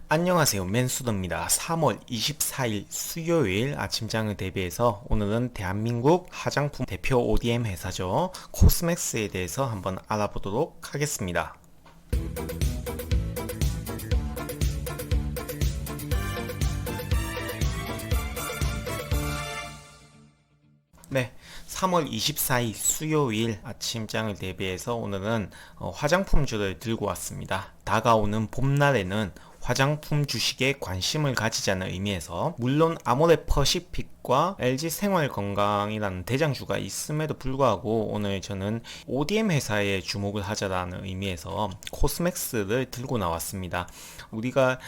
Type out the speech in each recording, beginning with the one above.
안녕하세요. 맨수더입니다. 3월 24일 수요일 아침장을 대비해서 오늘은 대한민국 화장품 대표 ODM 회사죠. 코스맥스에 대해서 한번 알아보도록 하겠습니다. 네, 3월 24일 수요일 아침장을 대비해서 오늘은 화장품주를 들고 왔습니다. 다가오는 봄날에는 화장품 주식에 관심을 가지자는 의미에서 물론 아모레퍼시픽과 LG생활건강이라는 대장주가 있음에도 불구하고 오늘 저는 ODM 회사에 주목을 하자라는 의미에서 코스맥스를 들고 나왔습니다. 우리가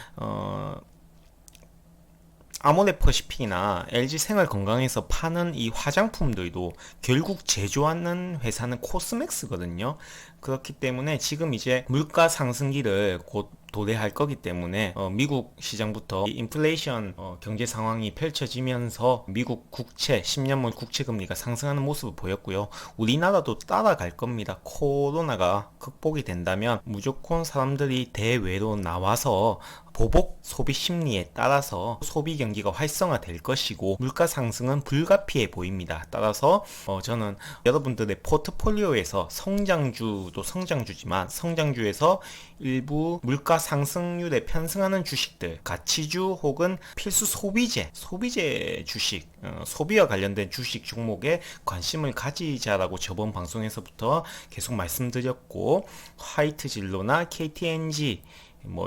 아모레퍼시픽이나 LG생활건강에서 파는 이 화장품들도 결국 제조하는 회사는 코스맥스거든요. 그렇기 때문에 지금 이제 물가 상승기를 곧 도래할 거기 때문에 미국 시장부터 인플레이션 경제 상황이 펼쳐지면서 미국 국채 10년물 국채 금리가 상승하는 모습을 보였고요. 우리나라도 따라갈 겁니다. 코로나가 극복이 된다면 무조건 사람들이 대외로 나와서 보복 소비 심리에 따라서 소비 경기가 활성화될 것이고 물가 상승은 불가피해 보입니다. 따라서 저는 여러분들의 포트폴리오에서 성장주도 성장주지만 성장주에서 일부 물가 상승률에 편승하는 주식들, 가치주 혹은 필수 소비재 주식, 소비와 관련된 주식 종목에 관심을 가지자라고 저번 방송에서부터 계속 말씀드렸고, 화이트 진로나 KTNG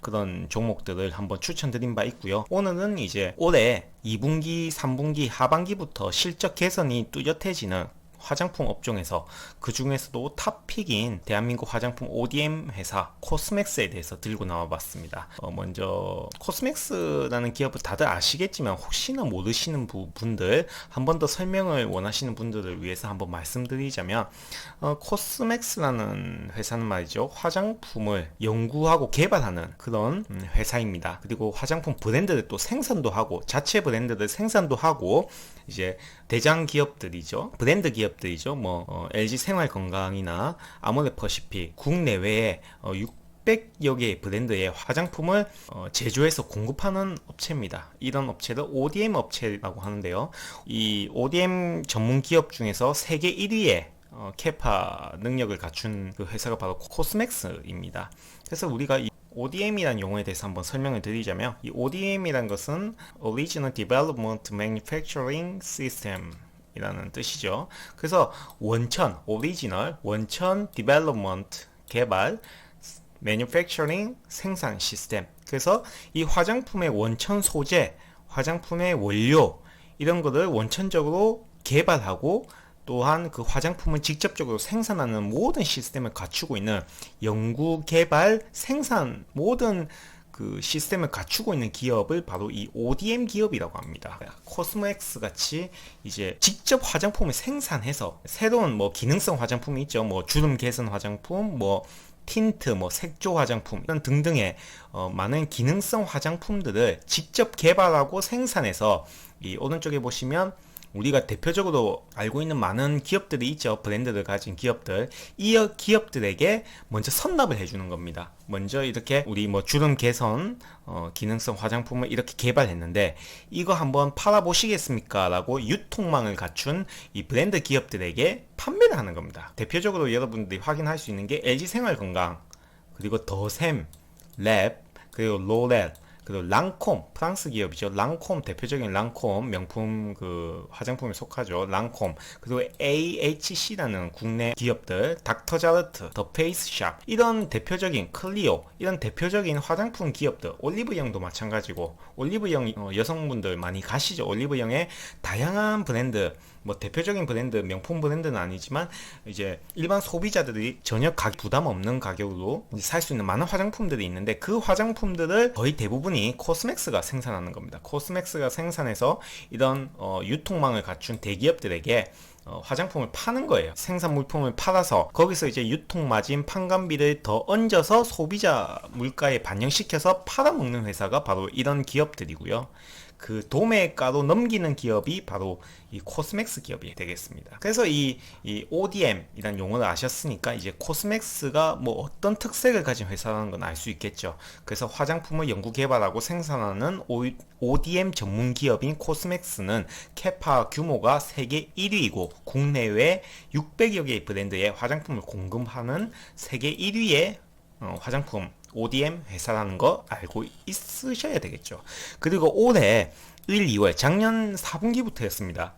그런 종목들을 한번 추천드린 바 있고요. 오늘은 이제 올해 2분기, 3분기, 하반기부터 실적 개선이 뚜렷해지는 화장품 업종에서 그 중에서도 탑픽인 대한민국 화장품 ODM 회사 코스맥스에 대해서 들고 나와 봤습니다. 먼저 코스맥스라는 기업을 다들 아시겠지만 혹시나 모르시는 분들, 한 번 더 설명을 원하시는 분들을 위해서 한번 말씀드리자면 코스맥스라는 회사는 말이죠, 화장품을 연구하고 개발하는 그런 회사입니다. 그리고 화장품 브랜드를 또 생산도 하고 자체 브랜드를 생산도 하고 이제 대장 기업들이죠, 브랜드 기업들이죠. LG생활건강이나 아모레퍼시픽 국내외에 600여 개의 브랜드의 화장품을 제조해서 공급하는 업체입니다. 이런 업체를 ODM 업체라고 하는데요. 이 ODM 전문 기업 중에서 세계 1위의 캐파 능력을 갖춘 그 회사가 바로 코스맥스입니다. 그래서 우리가 이 ODM이라는 용어에 대해서 한번 설명을 드리자면, 이 ODM이란 것은 Original Development Manufacturing System 이라는 뜻이죠. 그래서 원천 디벨롭먼트 개발, 매뉴팩처링 생산 시스템. 그래서 이 화장품의 원천 소재, 화장품의 원료 이런 것을 원천적으로 개발하고 또한 그 화장품을 직접적으로 생산하는 모든 시스템을 갖추고 있는 연구, 개발, 생산 모든 그 시스템을 갖추고 있는 기업을 바로 이 ODM 기업이라고 합니다. 코스맥스 같이 이제 직접 화장품을 생산해서 새로운 기능성 화장품이 있죠. 주름 개선 화장품, 틴트, 색조 화장품 이런 등등의 많은 기능성 화장품들을 직접 개발하고 생산해서, 이 오른쪽에 보시면 우리가 대표적으로 알고 있는 많은 기업들이 있죠. 브랜드를 가진 기업들. 이 기업들에게 먼저 선납을 해주는 겁니다. 먼저 이렇게 우리 주름 개선 기능성 화장품을 이렇게 개발했는데 이거 한번 팔아보시겠습니까? 라고 유통망을 갖춘 이 브랜드 기업들에게 판매를 하는 겁니다. 대표적으로 여러분들이 확인할 수 있는 게 LG생활건강, 그리고 더샘, 랩, 그리고 로렐, 그리고 랑콤, 프랑스 기업이죠. 랑콤, 대표적인 랑콤 명품 그 화장품에 속하죠. 랑콤. 그리고 AHC라는 국내 기업들, 닥터자르트, 더 페이스샵, 이런 대표적인 클리오, 이런 대표적인 화장품 기업들, 올리브영도 마찬가지고, 올리브영 여성분들 많이 가시죠. 올리브영의 다양한 브랜드, 대표적인 브랜드, 명품 브랜드는 아니지만 이제 일반 소비자들이 전혀 부담 없는 가격으로 살 수 있는 많은 화장품들이 있는데 그 화장품들을 거의 대부분이 코스맥스가 생산하는 겁니다. 코스맥스가 생산해서 이런 유통망을 갖춘 대기업들에게 화장품을 파는 거예요. 생산 물품을 팔아서 거기서 이제 유통마진, 판관비를 더 얹어서 소비자 물가에 반영시켜서 팔아먹는 회사가 바로 이런 기업들이고요. 그 도매가로 넘기는 기업이 바로 이 코스맥스 기업이 되겠습니다. 그래서 이 ODM이라는 용어를 아셨으니까 이제 코스맥스가 뭐 어떤 특색을 가진 회사라는 건 알 수 있겠죠. 그래서 화장품을 연구 개발하고 생산하는 ODM 전문 기업인 코스맥스는 캐파 규모가 세계 1위이고 국내외 600여 개의 브랜드의 화장품을 공급하는 세계 1위의 화장품 ODM 회사라는 거 알고 있으셔야 되겠죠. 그리고 올해 1, 2월 작년 4분기부터였습니다.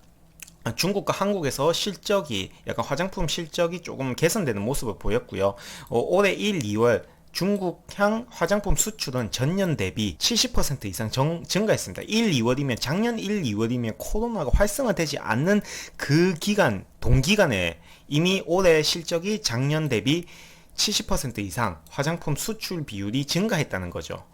중국과 한국에서 실적이 약간 화장품 실적이 조금 개선되는 모습을 보였고요. 올해 1, 2월 중국향 화장품 수출은 전년 대비 70% 이상 증가했습니다. 1, 2월이면 작년 1, 2월이면 코로나가 활성화되지 않는 그 기간 동기간에 이미 올해 실적이 작년 대비 70% 이상 화장품 수출 비율이 증가했다는 거죠.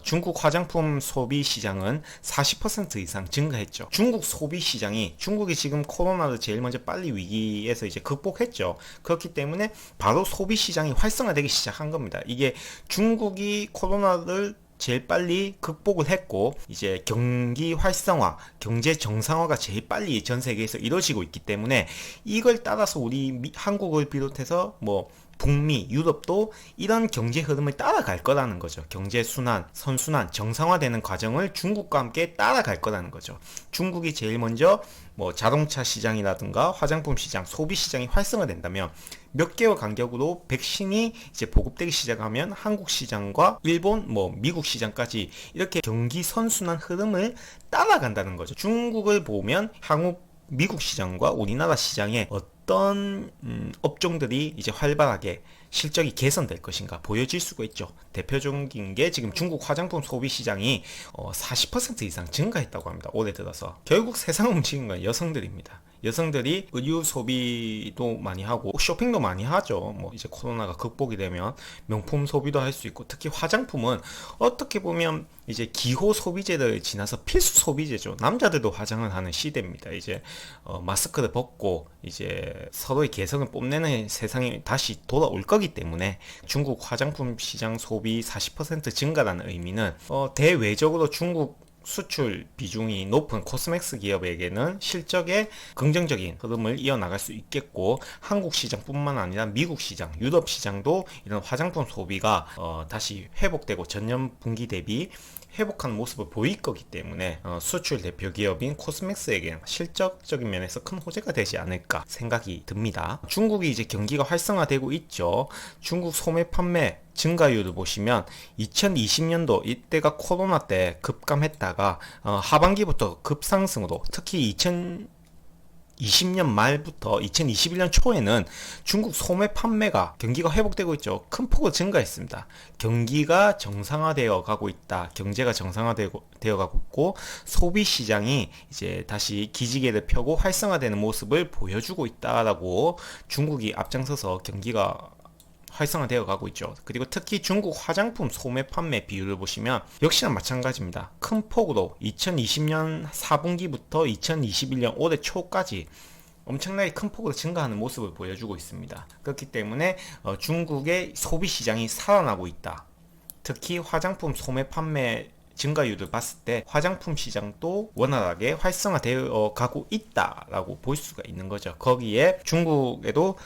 중국 화장품 소비 시장은 40% 이상 증가했죠. 중국 소비 시장이 중국이 지금 코로나를 제일 먼저 빨리 위기에서 이제 극복했죠. 그렇기 때문에 바로 소비 시장이 활성화되기 시작한 겁니다. 이게 중국이 코로나를 제일 빨리 극복을 했고 이제 경기 활성화, 경제 정상화가 제일 빨리 전 세계에서 이루어지고 있기 때문에 이걸 따라서 우리 한국을 비롯해서 뭐 북미, 유럽도 이런 경제 흐름을 따라갈 거라는 거죠. 경제 순환, 선순환, 정상화되는 과정을 중국과 함께 따라갈 거라는 거죠. 중국이 제일 먼저 뭐 자동차 시장이라든가 화장품 시장, 소비 시장이 활성화된다면 몇 개월 간격으로 백신이 이제 보급되기 시작하면 한국 시장과 일본, 뭐 미국 시장까지 이렇게 경기 선순환 흐름을 따라간다는 거죠. 중국을 보면 향후 미국 시장과 우리나라 시장에 어떤 업종들이 이제 활발하게 실적이 개선될 것인가 보여질 수가 있죠. 대표적인 게 지금 중국 화장품 소비 시장이 40% 이상 증가했다고 합니다. 올해 들어서. 결국 세상을 움직이는 건 여성들입니다. 여성들이 의류 소비도 많이 하고 쇼핑도 많이 하죠. 뭐 이제 코로나가 극복이 되면 명품 소비도 할 수 있고 특히 화장품은 어떻게 보면 이제 기호 소비재를 지나서 필수 소비재죠. 남자들도 화장을 하는 시대입니다. 이제 마스크를 벗고 이제 서로의 개성을 뽐내는 세상이 다시 돌아올 거기 때문에 중국 화장품 시장 소비 40% 증가라는 의미는 대외적으로 중국 수출 비중이 높은 코스맥스 기업에게는 실적에 긍정적인 흐름을 이어나갈 수 있겠고 한국 시장뿐만 아니라 미국 시장, 유럽 시장도 이런 화장품 소비가 다시 회복되고 전년 분기 대비 회복하는 모습을 보일 거기 때문에 수출 대표 기업인 코스맥스에게 실적적인 면에서 큰 호재가 되지 않을까 생각이 듭니다. 중국이 이제 경기가 활성화되고 있죠. 중국 소매 판매 증가율을 보시면 2020년도 이때가 코로나 때 급감했다가 하반기부터 급상승으로 특히 2020년 말부터 2021년 초에는 중국 소매 판매가 경기가 회복되고 있죠. 큰 폭으로 증가했습니다. 경기가 정상화되어 가고 있다. 경제가 정상화되어 가고 있고 소비 시장이 이제 다시 기지개를 펴고 활성화되는 모습을 보여주고 있다라고 중국이 앞장서서 경기가 활성화되어 가고 있죠. 그리고 특히 중국 화장품 소매 판매 비율을 보시면 역시나 마찬가지입니다. 큰 폭으로 2020년 4분기부터 2021년 올해 초까지 엄청나게 큰 폭으로 증가하는 모습을 보여주고 있습니다. 그렇기 때문에 중국의 소비 시장이 살아나고 있다. 특히 화장품 소매 판매 증가율을 봤을 때 화장품 시장도 원활하게 활성화되어 가고 있다라고 볼 수가 있는 거죠. 거기에 중국에도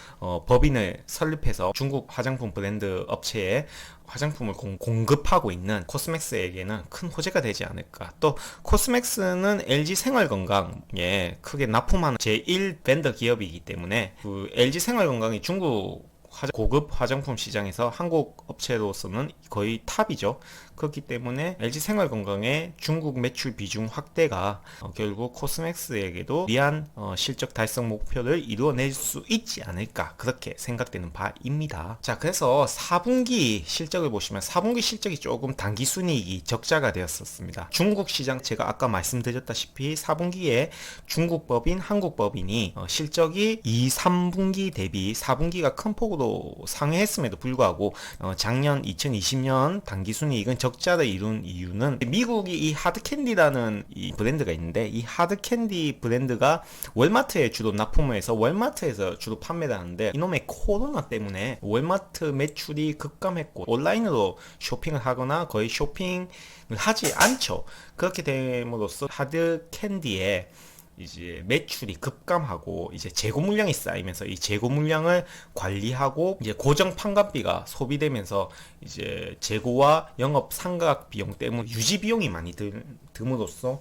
법인을 설립해서 중국 화장품 브랜드 업체에 화장품을 공급하고 있는 코스맥스에게는 큰 호재가 되지 않을까. 또 코스맥스는 LG 생활건강에 크게 납품하는 제1 벤더 기업이기 때문에 그 LG 생활건강이 중국 고급 화장품 시장에서 한국 업체로서는 거의 탑이죠. 그렇기 때문에 LG 생활건강의 중국 매출 비중 확대가 결국 코스맥스에게도 미한 실적 달성 목표를 이루어낼 수 있지 않을까 그렇게 생각되는 바입니다. 자, 그래서 4분기 실적을 보시면 4분기 실적이 조금 당기순이익이 적자가 되었었습니다. 중국 시장 제가 아까 말씀드렸다시피 4분기에 중국 법인, 한국 법인이 실적이 2, 3분기 대비 4분기가 큰 폭으로 상회했음에도 불구하고 작년 2020년 당기순이익은 적자를 이룬 이유는 미국이 이 하드캔디라는 이 브랜드가 있는데 이 하드캔디 브랜드가 월마트에 주로 납품을 해서 월마트에서 주로 판매를 하는데 이놈의 코로나 때문에 월마트 매출이 급감했고 온라인으로 쇼핑을 하거나 거의 쇼핑을 하지 않죠. 그렇게 됨으로써 하드캔디에 이제 매출이 급감하고 이제 재고 물량이 쌓이면서 이 재고 물량을 관리하고 이제 고정 판관비가 소비되면서 이제 재고와 영업 상각 비용 때문에 유지 비용이 많이 듦으로써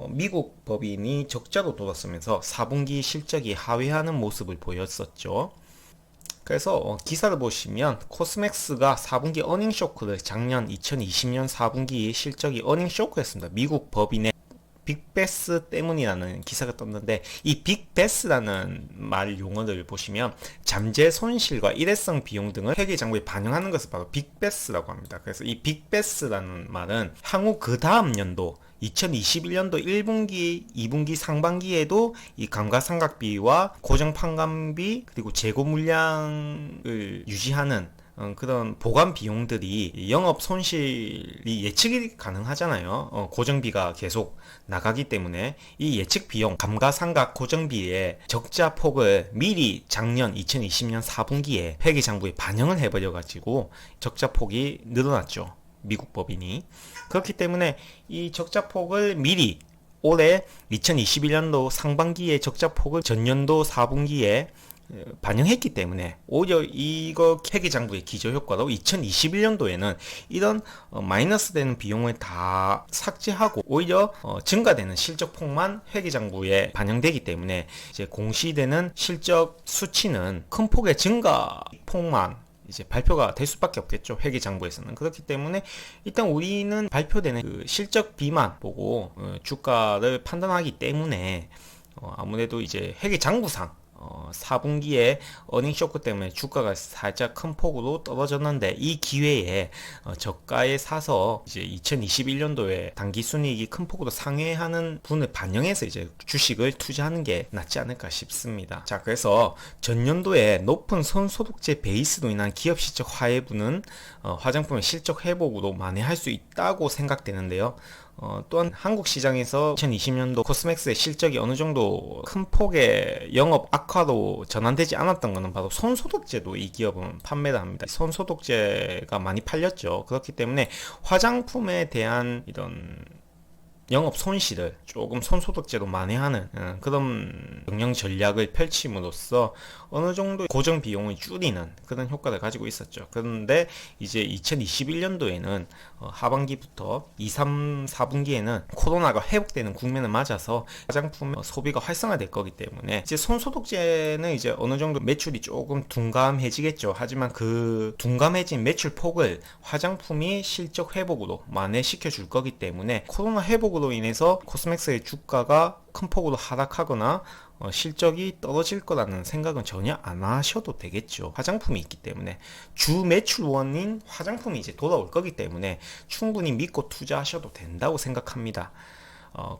미국 법인이 적자로 돌았으면서 4분기 실적이 하회하는 모습을 보였었죠. 그래서 기사를 보시면 코스맥스가 4분기 어닝 쇼크를 작년 2020년 4분기 실적이 어닝 쇼크였습니다. 미국 법인의 빅베스 때문이라는 기사가 떴는데 이 빅베스라는 말 용어를 보시면 잠재 손실과 일회성 비용 등을 회계장부에 반영하는 것을 바로 빅베스라고 합니다. 그래서 이 빅베스라는 말은 향후 그 다음 연도 2021년도 1분기, 2분기 상반기에도 이 감가상각비와 고정판관비 그리고 재고 물량을 유지하는 그런 보관 비용들이 영업 손실이 예측이 가능하잖아요. 고정비가 계속 나가기 때문에 이 예측 비용, 감가상각 고정비의 적자 폭을 미리 작년 2020년 4분기에 회계장부에 반영을 해버려가지고 적자 폭이 늘어났죠. 미국 법인이. 그렇기 때문에 이 적자 폭을 미리 올해 2021년도 상반기의 적자 폭을 전년도 4분기에 반영했기 때문에 오히려 이거 회계장부의 기저효과로 2021년도에는 이런 마이너스 되는 비용을 다 삭제하고 오히려 증가되는 실적폭만 회계장부에 반영되기 때문에 이제 공시되는 실적 수치는 큰 폭의 증가폭만 이제 발표가 될 수밖에 없겠죠. 회계장부에서는. 그렇기 때문에 일단 우리는 발표되는 그 실적비만 보고 주가를 판단하기 때문에 아무래도 이제 회계장부상 4분기에 어닝 쇼크 때문에 주가가 살짝 큰 폭으로 떨어졌는데 이 기회에 저가에 사서 이제 2021년도에 당기 순이익이 큰 폭으로 상회하는 분을 반영해서 이제 주식을 투자하는 게 낫지 않을까 싶습니다. 자, 그래서 전년도에 높은 선소득세 베이스로 인한 기업 실적 하회분은 화장품의 실적 회복으로 만회할 수 있다고 생각되는데요. 또한 한국 시장에서 2020년도 코스맥스의 실적이 어느 정도 큰 폭의 영업 악화로 전환되지 않았던 것은 바로 손소독제도 이 기업은 판매를 합니다. 손소독제가 많이 팔렸죠. 그렇기 때문에 화장품에 대한 이런 영업 손실을 조금 손소독제로 만회하는 그런 경영 전략을 펼침으로써 어느 정도 고정 비용을 줄이는 그런 효과를 가지고 있었죠. 그런데 이제 2021년도에는 하반기부터 2, 3, 4분기에는 코로나가 회복되는 국면을 맞아서 화장품 소비가 활성화될 거기 때문에 이제 손소독제는 이제 어느 정도 매출이 조금 둔감해지겠죠. 하지만 그 둔감해진 매출 폭을 화장품이 실적 회복으로 만회시켜 줄 거기 때문에 코로나 회복으로 인해서 코스맥스의 주가가 큰 폭으로 하락하거나 실적이 떨어질 거라는 생각은 전혀 안 하셔도 되겠죠. 화장품이 있기 때문에 주 매출원인 화장품이 이제 돌아올 거기 때문에 충분히 믿고 투자하셔도 된다고 생각합니다.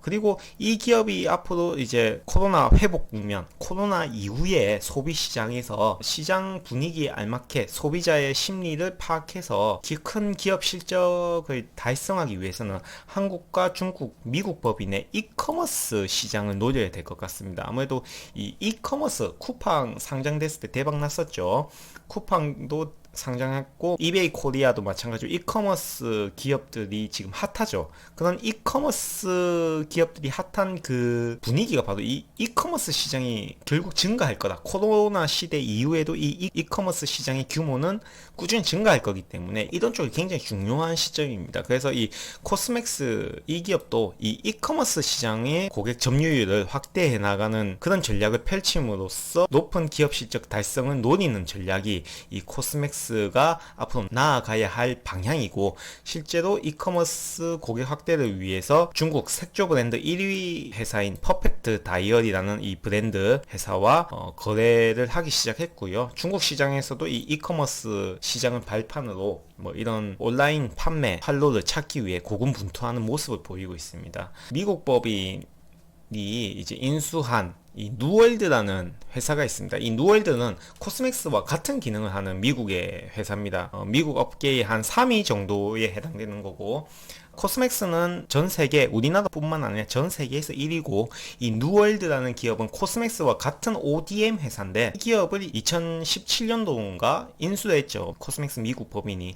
그리고 이 기업이 앞으로 이제 코로나 회복 국면, 코로나 이후에 소비 시장에서 시장 분위기에 알맞게 소비자의 심리를 파악해서 큰 기업 실적을 달성하기 위해서는 한국과 중국, 미국 법인의 이커머스 시장을 노려야 될 것 같습니다. 아무래도 이 이커머스 쿠팡 상장됐을 때 대박 났었죠. 쿠팡도 상장했고 이베이 코리아도 마찬가지로 이커머스 기업들이 지금 핫하죠. 그런 이커머스 기업들이 핫한 그 분위기가 바로 이 이커머스 시장이 결국 증가할 거다. 코로나 시대 이후에도 이 이커머스 시장의 규모는 꾸준히 증가할 거기 때문에 이런 쪽이 굉장히 중요한 시점입니다. 그래서 이 코스맥스 이 기업도 이 이커머스 시장의 고객 점유율을 확대해 나가는 그런 전략을 펼침으로써 높은 기업 실적 달성을 노리는 전략이 이 코스맥스 가 앞으로 나아가야 할 방향이고 실제로 이커머스 고객 확대를 위해서 중국 색조 브랜드 1위 회사인 퍼펙트 다이어리라는 이 브랜드 회사와 거래를 하기 시작했고요. 중국 시장에서도 이 이커머스 시장을 발판으로 뭐 이런 온라인 판매 활로를 찾기 위해 고군분투하는 모습을 보이고 있습니다. 미국 법인이 이제 인수한 이 누월드라는 회사가 있습니다. 이 누월드는 코스맥스와 같은 기능을 하는 미국의 회사입니다. 미국 업계의 한 3위 정도에 해당되는 거고, 코스맥스는 전 세계, 우리나라뿐만 아니라 전 세계에서 1위고, 이 누월드라는 기업은 코스맥스와 같은 ODM 회사인데, 이 기업을 2017년도인가 인수를 했죠. 코스맥스 미국 법인이.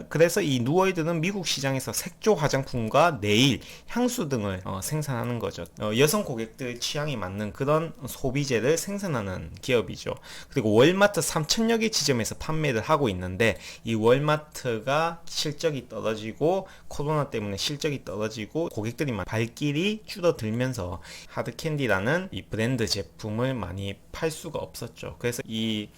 그래서 이 누월드는 미국 시장에서 색조 화장품과 네일, 향수 등을 생산하는 거죠. 여성 고객들 취향이 맞는 그런 소비재를 생산하는 기업이죠. 그리고 월마트 3,000여 개 지점에서 판매를 하고 있는데, 이 월마트가 실적이 떨어지고 코로나 때문에 실적이 떨어지고 고객들이 발길이 줄어들면서 하드캔디라는 이 브랜드 제품을 많이 팔 수가 없었죠. 그래서 이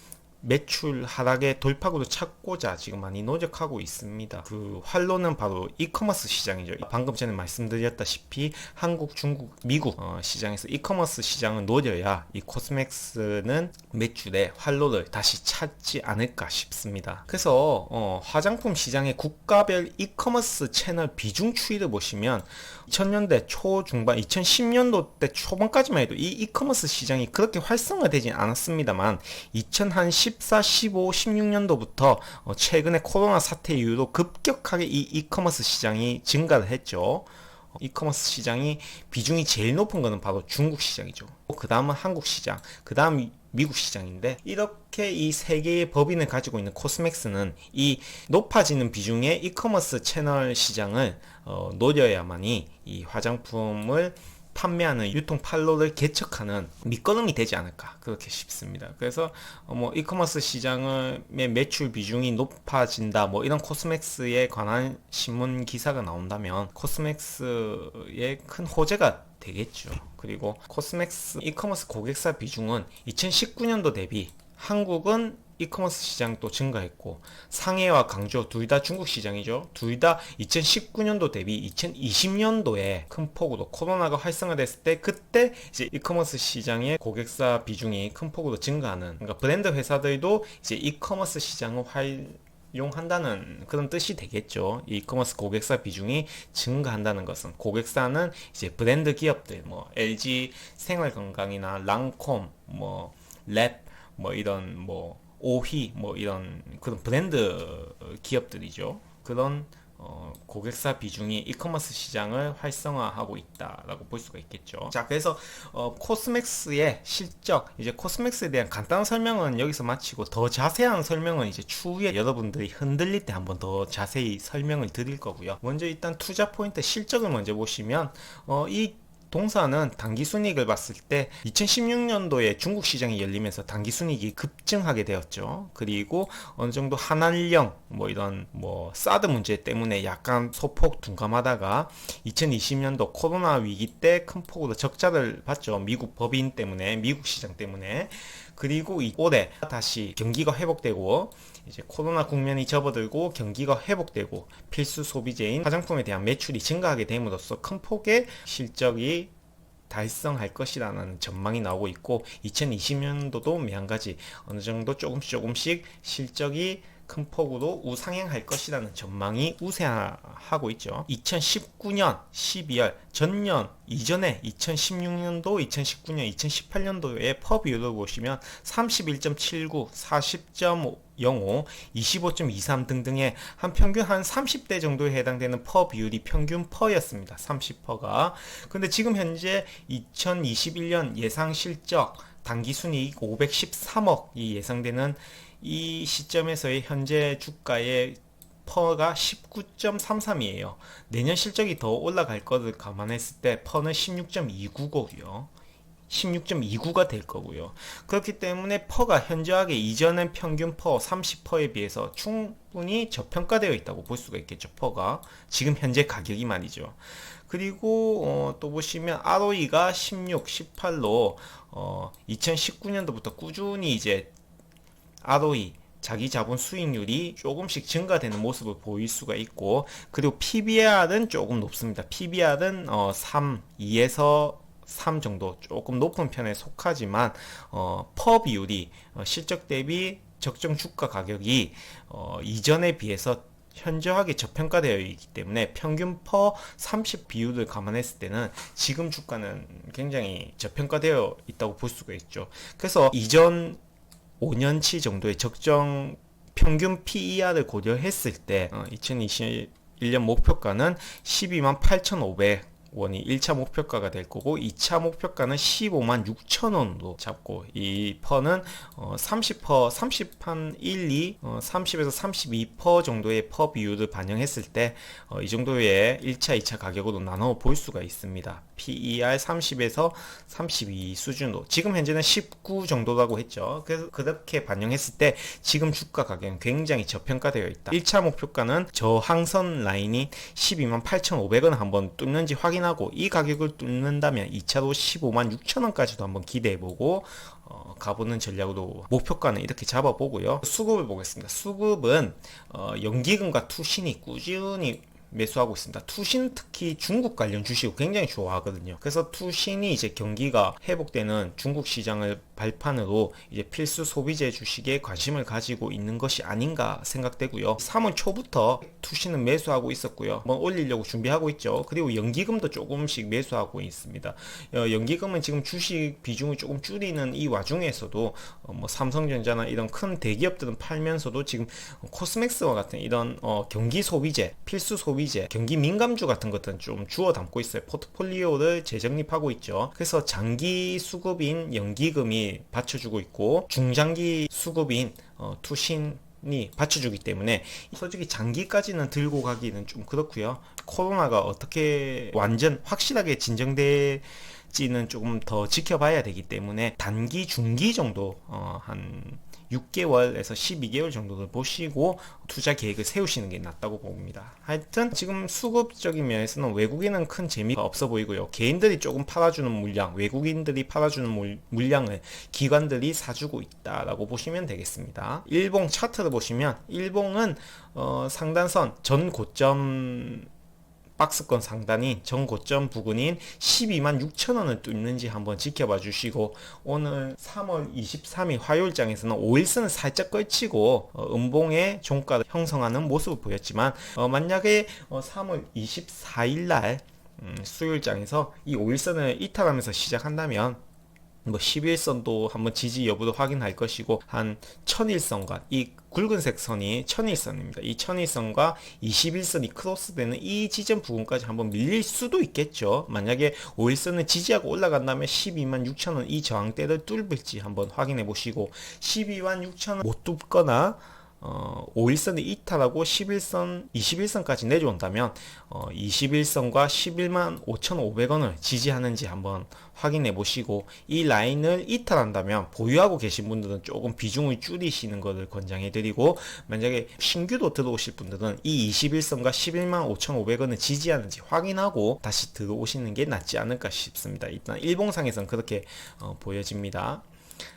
매출 하락의 돌파구를 찾고자 지금 많이 노력하고 있습니다. 그 활로는 바로 이커머스 시장이죠. 방금 전에 말씀드렸다시피 한국, 중국, 미국 시장에서 이커머스 시장을 노려야 이 코스맥스는 매출의 활로를 다시 찾지 않을까 싶습니다. 그래서 화장품 시장의 국가별 이커머스 채널 비중 추이를 보시면 2000년대 초중반, 2010년도 때 초반까지만 해도 이 이커머스 시장이 그렇게 활성화되진 않았습니다만 2014, 15, 16년도부터 최근에 코로나 사태 이후로 급격하게 이 이커머스 시장이 증가를 했죠. 이커머스 시장이 비중이 제일 높은 것은 바로 중국 시장이죠. 그 다음은 한국 시장, 그 다음 미국 시장인데, 이렇게 이 세 개의 법인을 가지고 있는 코스맥스는 이 높아지는 비중의 이커머스 채널 시장을 노려야만이 이 화장품을 판매하는 유통 판로를 개척하는 밑거름이 되지 않을까 그렇게 싶습니다. 그래서 뭐 이커머스 시장의 매출 비중이 높아진다 뭐 이런 코스맥스에 관한 신문 기사가 나온다면 코스맥스의 큰 호재가 되겠죠. 그리고 코스맥스 이커머스 고객사 비중은 2019년도 대비 한국은 이커머스 시장도 증가했고, 상해와 강주 둘 다 중국 시장이죠. 둘 다 2019년도 대비 2020년도에 큰 폭으로 코로나가 활성화됐을 때 그때 이제 이커머스 시장의 고객사 비중이 큰 폭으로 증가하는, 그러니까 브랜드 회사들도 이제 이커머스 시장을 용한다는 그런 뜻이 되겠죠. 이 이커머스 고객사 비중이 증가한다는 것은, 고객사는 이제 브랜드 기업들, 뭐 LG 생활건강이나 랑콤, 뭐 랩, 뭐 이런 뭐 오휘, 뭐 이런 그런 브랜드 기업들이죠. 그런 고객사 비중이 이커머스 시장을 활성화하고 있다라고 볼 수가 있겠죠. 자, 그래서 코스맥스의 실적, 이제 코스맥스에 대한 간단한 설명은 여기서 마치고, 더 자세한 설명은 이제 추후에 여러분들이 흔들릴 때 한번 더 자세히 설명을 드릴 거고요. 먼저 일단 투자 포인트 실적을 먼저 보시면 이 동사는 단기순이익을 봤을 때 2016년도에 중국 시장이 열리면서 단기순이익이 급증하게 되었죠. 그리고 어느 정도 한한령 뭐 이런 뭐 사드 문제 때문에 약간 소폭 둔감하다가 2020년도 코로나 위기 때 큰 폭으로 적자를 봤죠. 미국 법인 때문에, 미국 시장 때문에. 그리고 올해 다시 경기가 회복되고 이제 코로나 국면이 접어들고 경기가 회복되고 필수 소비재인 화장품에 대한 매출이 증가하게 됨으로써 큰 폭의 실적이 달성할 것이라는 전망이 나오고 있고, 2020년도도 매한가지 어느 정도 조금씩 실적이 큰 폭으로 우상향할 것이라는 전망이 우세하고 있죠. 2019년 12월 전년 이전에 2016년도, 2019년, 2018년도의 퍼 비율을 보시면 31.79, 40.05, 25.23 등등의 한 평균 한 30대 정도에 해당되는 퍼 비율이 평균 퍼였습니다. 30퍼가. 근데 지금 현재 2021년 예상 실적 당기순이익 513억이 예상되는 이 시점에서의 현재 주가의 퍼가 19.33이에요. 내년 실적이 더 올라갈 것을 감안했을 때 퍼는 16.29고요. 16.29가 될 거고요. 그렇기 때문에 퍼가 현저하게 이전의 평균 퍼 30퍼에 비해서 충분히 저평가되어 있다고 볼 수가 있겠죠. 퍼가 지금 현재 가격이 말이죠. 그리고 또 보시면 ROE가 16, 18로 2019년도부터 꾸준히 이제 ROE 자기 자본 수익률이 조금씩 증가되는 모습을 보일 수가 있고, 그리고 PBR은 조금 높습니다. PBR은 3, 2에서 3 정도 조금 높은 편에 속하지만 퍼 비율이 실적 대비 적정 주가 가격이 이전에 비해서 현저하게 저평가되어 있기 때문에 평균 퍼 30 비율을 감안했을 때는 지금 주가는 굉장히 저평가되어 있다고 볼 수가 있죠. 그래서 이전 5년치 정도의 적정 평균 PER을 고려했을 때 2021년 목표가는 12만 8,500 원이 1차 목표가가 될 거고 2차 목표가는 15만 6천 원으로 잡고 이 퍼는 30퍼 30한 1, 2 30에서 32퍼 정도의 퍼 비율을 반영했을 때 이 정도의 1차 2차 가격으로 나눠 볼 수가 있습니다. PER 30에서 32 수준으로 지금 현재는 19 정도라고 했죠. 그래서 그렇게 반영했을 때 지금 주가 가격은 굉장히 저평가되어 있다. 1차 목표가는 저항선 라인이 12만 8,500원 한번 뚫는지 확인하고 이 가격을 뚫는다면 2차로 15만 6천 원까지도 한번 기대해보고 가보는 전략으로 목표가는 이렇게 잡아보고요. 수급을 보겠습니다. 수급은 연기금과 투신이 꾸준히 매수하고 있습니다. 투신 특히 중국 관련 주식을 굉장히 좋아하거든요. 그래서 투신이 이제 경기가 회복되는 중국 시장을 발판으로 이제 필수 소비재 주식에 관심을 가지고 있는 것이 아닌가 생각되고요. 3월 초부터 투신은 매수하고 있었고요. 뭐 올리려고 준비하고 있죠. 그리고 연기금도 조금씩 매수하고 있습니다. 연기금은 지금 주식 비중을 조금 줄이는 이 와중에서도 뭐 삼성전자나 이런 큰 대기업들은 팔면서도 지금 코스맥스와 같은 이런 경기 소비재, 필수 소비재, 경기 민감주 같은 것들은 좀 주워 담고 있어요. 포트폴리오를 재정립하고 있죠. 그래서 장기 수급인 연기금이 받쳐주고 있고 중장기 수급인 투신이 받쳐주기 때문에 솔직히 장기까지는 들고 가기는 좀 그렇고요. 코로나가 어떻게 완전 확실하게 진정될지는 조금 더 지켜봐야 되기 때문에 단기 중기 정도 한 6개월에서 12개월 정도를 보시고 투자 계획을 세우시는 게 낫다고 봅니다. 하여튼 지금 수급적인 면에서는 외국인은 큰 재미가 없어 보이고요. 개인들이 조금 팔아주는 물량, 외국인들이 팔아주는 물량을 기관들이 사주고 있다라고 보시면 되겠습니다. 일봉 차트를 보시면 일봉은 상단선 전 고점 박스권 상단인 전고점 부근인 12만 6천 원을 뚫는지 한번 지켜봐 주시고 오늘 3월 23일 화요일장에서는 5일선을 살짝 걸치고 음봉의 종가를 형성하는 모습을 보였지만 만약에 3월 24일 날 수요일장에서 이 5일선을 이탈하면서 시작한다면 뭐 11선도 한번 지지 여부도 확인할 것이고 한 1001선과 이 굵은색 선이 1001선입니다. 이 1001선과 21선이 크로스되는 이 지점 부분까지 한번 밀릴 수도 있겠죠. 만약에 5일선을 지지하고 올라간다면 12만 6천원 이 저항대를 뚫을지 한번 확인해 보시고 12만 6천원 못 뚫거나 5일선을 이탈하고 11선, 21선까지 내려온다면 21선과 11만 5,500원을 지지하는지 한번 확인해 보시고 이 라인을 이탈한다면 보유하고 계신 분들은 조금 비중을 줄이시는 것을 권장해 드리고 만약에 신규로 들어오실 분들은 이 21선과 11만 5,500원을 지지하는지 확인하고 다시 들어오시는 게 낫지 않을까 싶습니다. 일단 일봉상에서는 그렇게 보여집니다.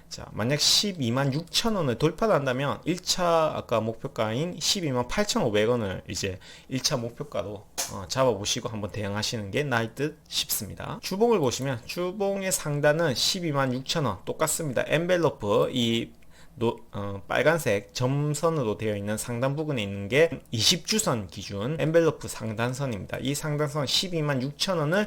자, 만약 12만 6천 원을 돌파를 한다면 1차 아까 목표가인 12만 8,500원을 이제 1차 목표가로 잡아보시고 한번 대응하시는 게 나을 듯 싶습니다. 주봉을 보시면 주봉의 상단은 12만 6천 원 똑같습니다. 엔벨로프 이 빨간색 점선으로 되어 있는 상단 부분에 있는 게 20주선 기준 엔벨로프 상단선입니다. 이 상단선 12만 6천 원을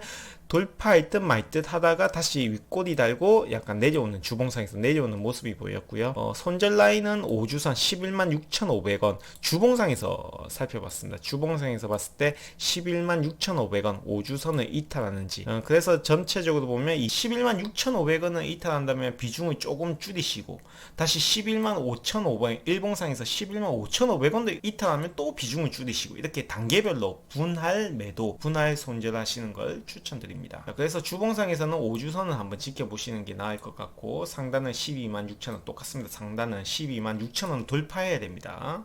돌파할 듯 말 듯 하다가 다시 윗꼬리 달고 약간 내려오는 주봉상에서 내려오는 모습이 보였고요. 손절 라인은 5주선 11만 6,500원 주봉상에서 살펴봤습니다. 주봉상에서 봤을 때 11만 6,500원 5주선을 이탈하는지 그래서 전체적으로 보면 이 11만 6,500원을 이탈한다면 비중을 조금 줄이시고 다시 11만 5,500원 일봉상에서 11만 5,500원을 이탈하면 또 비중을 줄이시고 이렇게 단계별로 분할 매도 분할 손절하시는 걸 추천드립니다. 그래서 주봉상에서는 5주선을 한번 지켜보시는 게 나을 것 같고 상단은 12만 6천원 똑같습니다. 상단은 12만 6천원 돌파해야 됩니다.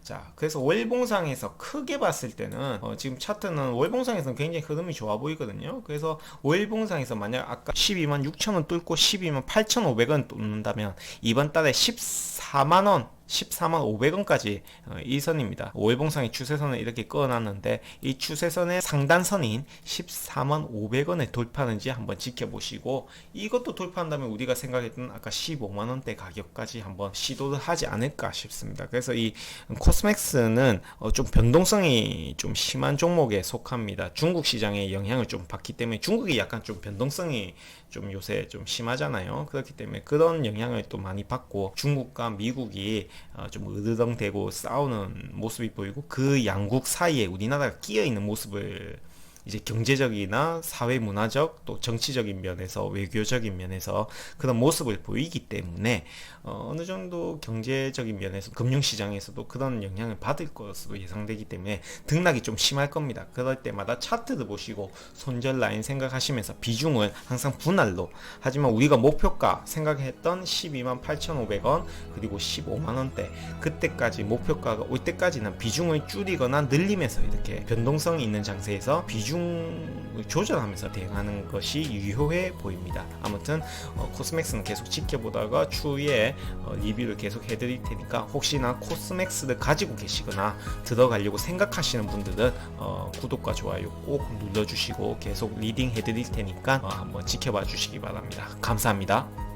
자, 그래서 월봉상에서 크게 봤을 때는 지금 차트는 월봉상에서는 굉장히 흐름이 좋아 보이거든요. 그래서 월봉상에서 만약 아까 12만 6천원 뚫고 12만 8,500원 뚫는다면 이번 달에 14만원 14만 500원까지 이 선입니다. 5일봉상의 추세선을 이렇게 그어놨는데 이 추세선의 상단선인 14만 500원에 돌파하는지 한번 지켜보시고, 이것도 돌파한다면 우리가 생각했던 아까 15만원대 가격까지 한번 시도를 하지 않을까 싶습니다. 그래서 이 코스맥스는 좀 변동성이 좀 심한 종목에 속합니다. 중국 시장의 영향을 좀 받기 때문에, 중국이 약간 좀 변동성이 좀 요새 좀 심하잖아요. 그렇기 때문에 그런 영향을 또 많이 받고, 중국과 미국이 좀 으르렁대고 싸우는 모습이 보이고, 그 양국 사이에 우리나라가 끼어 있는 모습을 이제 경제적이나 사회 문화적 또 정치적인 면에서, 외교적인 면에서 그런 모습을 보이기 때문에 어느 정도 경제적인 면에서 금융시장에서도 그런 영향을 받을 것으로 예상되기 때문에 등락이 좀 심할 겁니다. 그럴 때마다 차트를 보시고 손절 라인 생각하시면서 비중을 항상 분할로, 하지만 우리가 목표가 생각했던 12만 8,500원 그리고 15만원대, 그때까지 목표가가 올 때까지는 비중을 줄이거나 늘리면서 이렇게 변동성이 있는 장세에서 비중을 조절하면서 대응하는 것이 유효해 보입니다. 아무튼 코스맥스는 계속 지켜보다가 추후에 리뷰를 계속 해드릴 테니까, 혹시나 코스맥스를 가지고 계시거나 들어가려고 생각하시는 분들은 구독과 좋아요 꼭 눌러주시고 계속 리딩 해드릴 테니까 한번 지켜봐 주시기 바랍니다. 감사합니다.